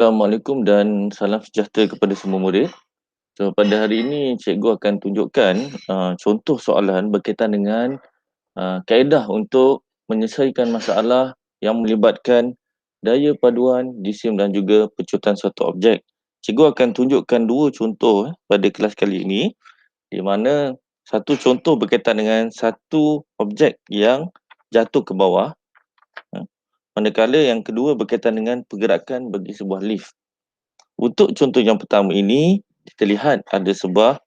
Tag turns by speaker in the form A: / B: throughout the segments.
A: Assalamualaikum dan salam sejahtera kepada semua murid. So, pada hari ini cikgu akan tunjukkan contoh soalan berkaitan dengan kaedah untuk menyelesaikan masalah yang melibatkan daya paduan, jisim dan juga pecutan suatu objek. Cikgu akan tunjukkan dua contoh pada kelas kali ini, di mana satu contoh berkaitan dengan satu objek yang jatuh ke bawah, manakala yang kedua berkaitan dengan pergerakan bagi sebuah lift. Untuk contoh yang pertama ini, kita lihat ada sebuah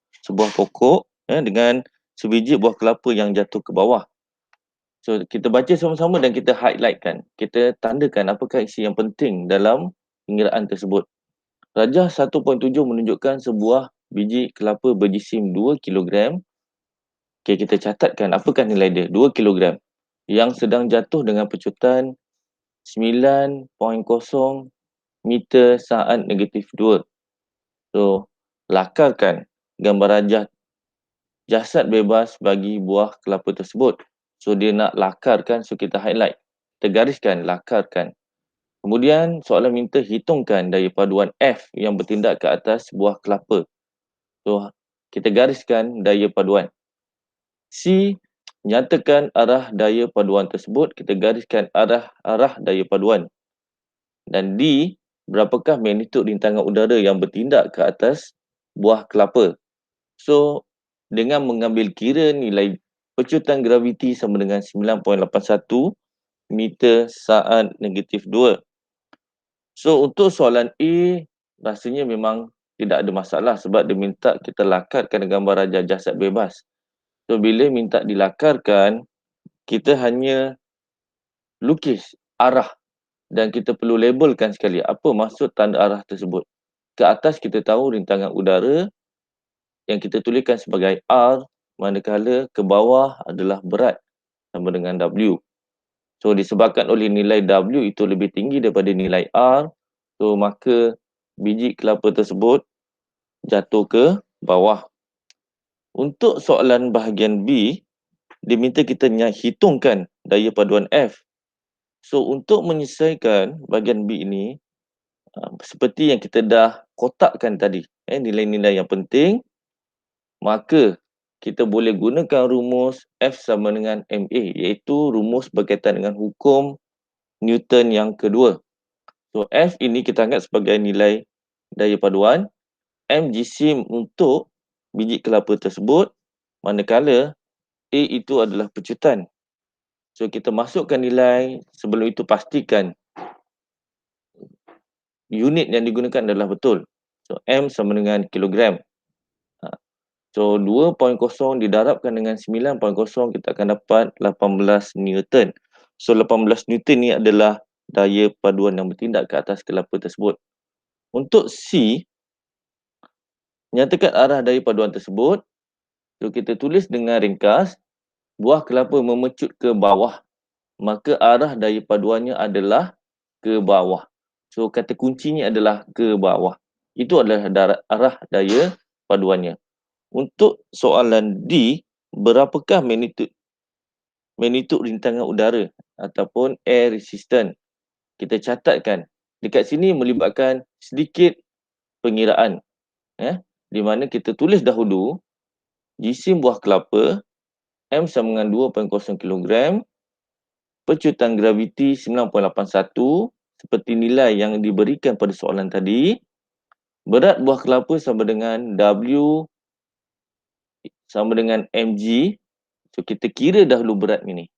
A: pokok dengan sebiji buah kelapa yang jatuh ke bawah. So, kita baca sama-sama dan kita highlightkan. Kita tandakan apakah isi yang penting dalam pengiraan tersebut. Rajah 1.7 menunjukkan sebuah biji kelapa berjisim 2 kilogram. Okay, kita catatkan apakah nilai dia, 2 kilogram. Yang sedang jatuh dengan pecutan 9.0 meter saat negatif 2. So, lakarkan gambar rajah jasad bebas bagi buah kelapa tersebut. So, dia nak lakarkan, so kita highlight. Kita gariskan, lakarkan. Kemudian, soalan minta hitungkan daya paduan F yang bertindak ke atas buah kelapa. So, kita gariskan daya paduan. C, nyatakan arah daya paduan tersebut. Kita gariskan arah daya paduan. Dan D, berapakah magnitud rintangan udara yang bertindak ke atas buah kelapa. So, dengan mengambil kira nilai pecutan graviti sama dengan 9.81 meter saat negatif 2. So, untuk soalan A, rasanya memang tidak ada masalah sebab dia minta kita lakarkan gambar rajah jasad bebas. So, bila minta dilakarkan, kita hanya lukis arah dan kita perlu labelkan sekali apa maksud tanda arah tersebut. Ke atas kita tahu rintangan udara yang kita tuliskan sebagai R, manakala ke bawah adalah berat sama dengan W. So, disebabkan oleh nilai W itu lebih tinggi daripada nilai R, so maka biji kelapa tersebut jatuh ke bawah. Untuk soalan bahagian B, diminta kita hitungkan daya paduan F. So, untuk menyelesaikan bahagian B ini, seperti yang kita dah kotakkan tadi, nilai-nilai yang penting, maka kita boleh gunakan rumus F sama dengan MA, iaitu rumus berkaitan dengan hukum Newton yang kedua. So, F ini kita anggap sebagai nilai daya paduan, M jisim untuk biji kelapa tersebut, manakala A itu adalah pecutan. So, kita masukkan nilai, sebelum itu pastikan unit yang digunakan adalah betul. So, M sama dengan kilogram. So, 2.0 didarabkan dengan 9.0, kita akan dapat 18 Newton. So, 18 Newton ni adalah daya paduan yang bertindak ke atas kelapa tersebut. Untuk C, nyatakan arah daya paduan tersebut. So, kita tulis dengan ringkas, buah kelapa memecut ke bawah, maka arah daya paduannya adalah ke bawah. So, kata kuncinya adalah ke bawah. Itu adalah arah daya paduannya. Untuk soalan D, berapakah magnitud rintangan udara ataupun air resistance? Kita catatkan. Dekat sini melibatkan sedikit pengiraan. Di mana kita tulis dahulu jisim buah kelapa M sama dengan 2.0 kg, pecutan graviti 9.81 seperti nilai yang diberikan pada soalan tadi. Berat buah kelapa sama dengan W sama dengan mg. So, kita kira dahulu berat ini.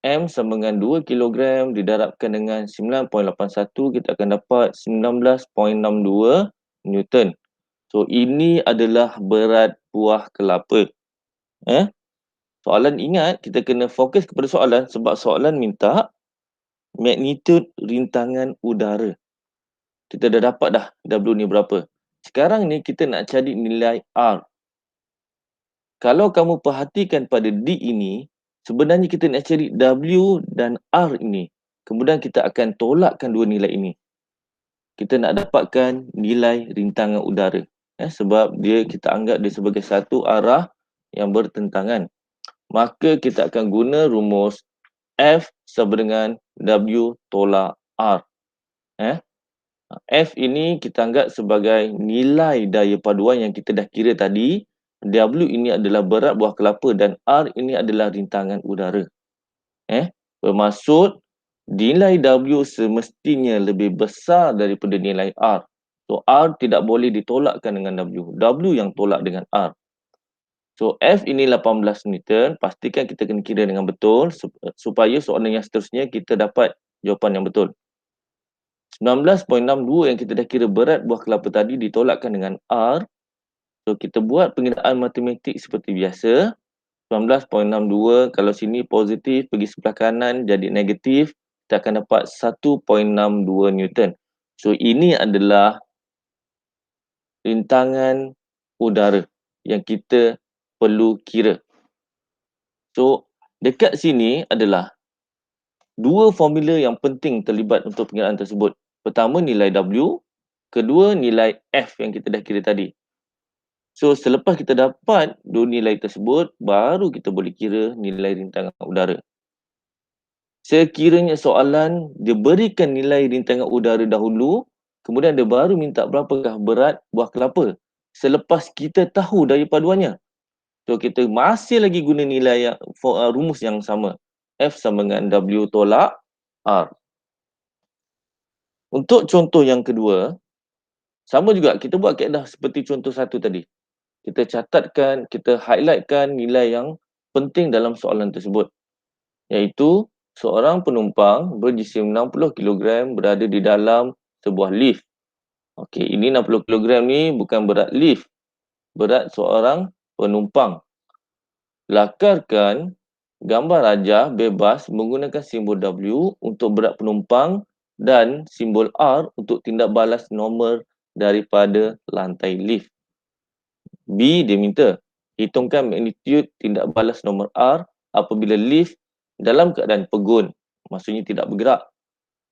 A: M sama dengan 2 kg didarabkan dengan 9.81, kita akan dapat 19.62 Newton. So, ini adalah berat buah kelapa. Soalan, ingat, kita kena fokus kepada soalan sebab soalan minta magnitud rintangan udara. Kita dah dapat dah W ni berapa. Sekarang ni kita nak cari nilai R. Kalau kamu perhatikan pada D ini, sebenarnya kita nak cari W dan R ini. Kemudian kita akan tolakkan dua nilai ini. Kita nak dapatkan nilai rintangan udara. Sebab kita anggap dia sebagai satu arah yang bertentangan. Maka kita akan guna rumus F sama dengan W tolak R. F ini kita anggap sebagai nilai daya paduan yang kita dah kira tadi. W ini adalah berat buah kelapa dan R ini adalah rintangan udara. Bermaksud nilai W semestinya lebih besar daripada nilai R. So R tidak boleh ditolakkan dengan W. W yang tolak dengan R. So F ini 18 Newton. Pastikan kita kena kira dengan betul supaya soalan yang seterusnya kita dapat jawapan yang betul. 19.62 yang kita dah kira berat buah kelapa tadi ditolakkan dengan R. So kita buat pengiraan matematik seperti biasa. 19.62 kalau sini positif pergi sebelah kanan jadi negatif, kita akan dapat 1.62 Newton. So ini adalah rintangan udara yang kita perlu kira. So dekat sini adalah dua formula yang penting terlibat untuk pengiraan tersebut. Pertama nilai W, kedua nilai F yang kita dah kira tadi. So selepas kita dapat dua nilai tersebut, baru kita boleh kira nilai rintangan udara. Sekiranya soalan dia berikan nilai rintangan udara dahulu, kemudian dia baru minta berapakah berat buah kelapa. Selepas kita tahu daya paduannya. So kita masih lagi guna nilai yang rumus yang sama. F sama dengan W tolak R. Untuk contoh yang kedua, sama juga kita buat kaedah seperti contoh satu tadi. Kita catatkan, kita highlightkan nilai yang penting dalam soalan tersebut. Iaitu seorang penumpang berjisim 60 kg berada di dalam sebuah lift. Okey, ini 60 kg ni bukan berat lift, berat seorang penumpang. Lakarkan gambar rajah bebas menggunakan simbol W untuk berat penumpang dan simbol R untuk tindak balas normal daripada lantai lift. B dia minta hitungkan magnitude tindak balas nomor R apabila lift dalam keadaan pegun, maksudnya tidak bergerak.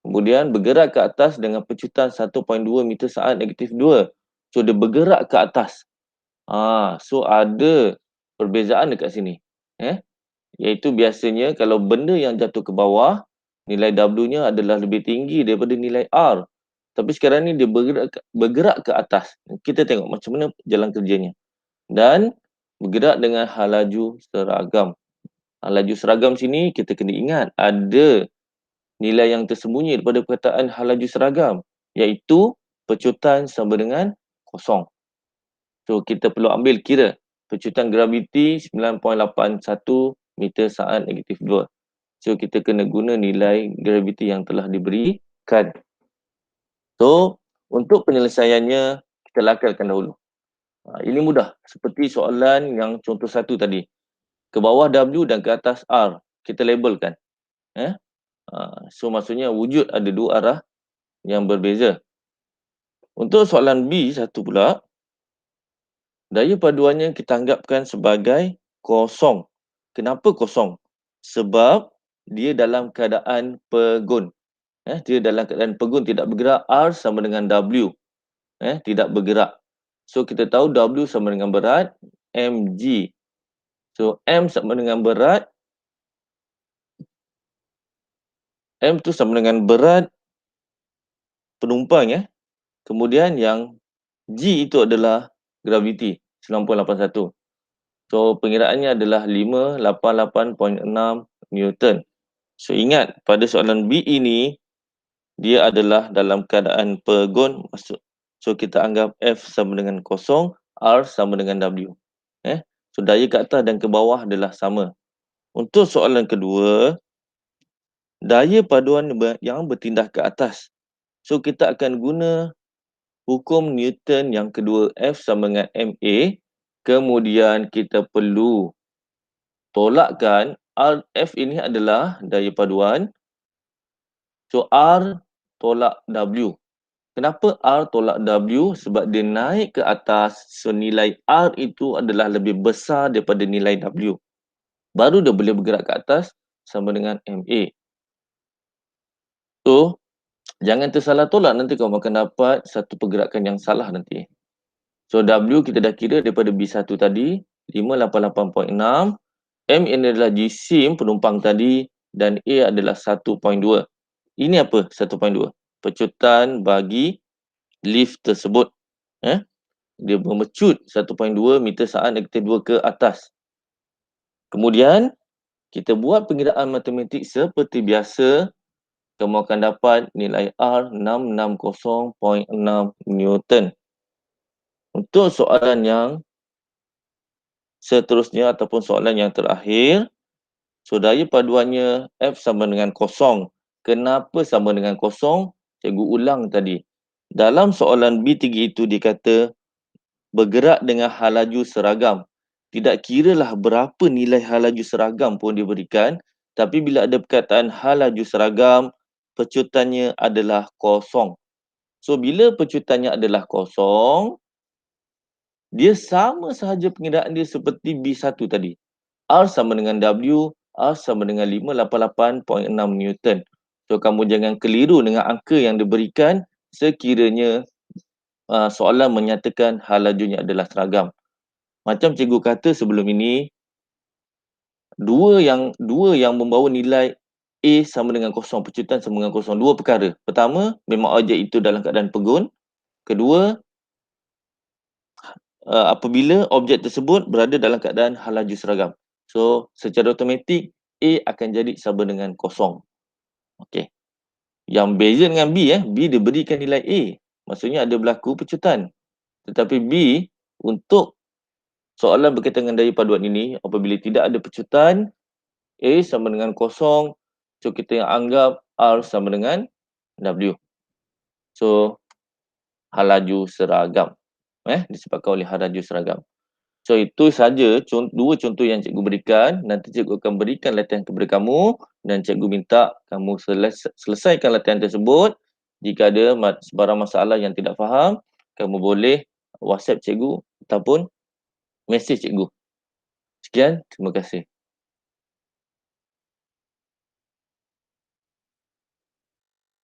A: Kemudian bergerak ke atas dengan pecutan 1.2 meter saat -2. So dia bergerak ke atas. So ada perbezaan dekat sini. Iaitu biasanya kalau benda yang jatuh ke bawah, nilai W-nya adalah lebih tinggi daripada nilai R. Tapi sekarang ni dia bergerak ke atas. Kita tengok macam mana jalan kerjanya. Dan bergerak dengan hal laju seragam. Hal laju seragam sini kita kena ingat ada nilai yang tersembunyi daripada perkataan hal laju seragam, iaitu pecutan sama dengan kosong. So kita perlu ambil kira pecutan graviti 9.81 meter saat -2. So kita kena guna nilai graviti yang telah diberikan. So untuk penyelesaiannya kita lakarkan dahulu. Ini mudah seperti soalan yang contoh satu tadi. Ke bawah W dan ke atas R kita labelkan. So maksudnya wujud ada dua arah yang berbeza. Untuk soalan B1 pula, daya paduannya kita anggapkan sebagai kosong. Kenapa kosong? Sebab dia dalam keadaan pegun. Dia dalam keadaan pegun tidak bergerak. R sama dengan W. Tidak bergerak. So kita tahu W sama dengan berat mg. So M sama dengan berat. M tu sama dengan berat penumpang. Kemudian yang G itu adalah graviti 9.81. So pengiraannya adalah 588.6 Newton. So ingat pada soalan B ini dia adalah dalam keadaan pegun. So kita anggap F sama dengan kosong, R sama dengan W. So daya ke atas dan ke bawah adalah sama. Untuk soalan kedua, daya paduan yang bertindak ke atas. So kita akan guna hukum Newton yang kedua, F sama dengan MA. Kemudian kita perlu tolakkan F ini adalah daya paduan. So R tolak W. Kenapa R tolak W? Sebab dia naik ke atas. So nilai R itu adalah lebih besar daripada nilai W. Baru dia boleh bergerak ke atas sama dengan MA. So jangan tersalah tolak, nanti kau akan dapat satu pergerakan yang salah nanti. So W kita dah kira daripada B1 tadi 588.6. M ini adalah jisim penumpang tadi dan A adalah 1.2. Ini apa 1.2? Pecutan bagi lift tersebut. Dia memecut 1.2 meter saat negatif 2 ke atas. Kemudian, kita buat pengiraan matematik seperti biasa. Kamu akan dapat nilai R 660.6 Newton. Untuk soalan yang seterusnya ataupun soalan yang terakhir, so daya paduannya F sama dengan kosong. Kenapa sama dengan kosong? Cikgu ulang tadi. Dalam soalan B3 itu dikata bergerak dengan hal laju seragam. Tidak kiralah berapa nilai hal laju seragam pun diberikan, tapi bila ada perkataan hal laju seragam, pecutannya adalah kosong. So, bila pecutannya adalah kosong, dia sama sahaja pengiraan dia seperti B1 tadi. R sama dengan W, R sama dengan 588.6 Newton. So, kamu jangan keliru dengan angka yang diberikan sekiranya soalan menyatakan hal lajunya adalah seragam. Macam cikgu kata sebelum ini, dua yang membawa nilai A sama dengan kosong, pecutan sama dengan kosong. Dua perkara. Pertama, memang objek itu dalam keadaan pegun. Kedua, apabila objek tersebut berada dalam keadaan hal laju seragam. So, secara automatik, A akan jadi sama dengan kosong. Okey. Yang beza dengan B, B diberikan nilai A. Maksudnya ada berlaku pecutan. Tetapi B, untuk soalan berkaitan dengan daya paduan ini, apabila tidak ada pecutan, A sama dengan kosong. So, kita yang anggap R sama dengan W. So, hal laju seragam. Disebabkan oleh hal laju seragam. So, itu saja dua contoh yang cikgu berikan. Nanti cikgu akan berikan latihan kepada kamu dan cikgu minta kamu selesaikan latihan tersebut. Jika ada sebarang masalah yang tidak faham, kamu boleh WhatsApp cikgu ataupun mesej cikgu. Sekian, terima kasih.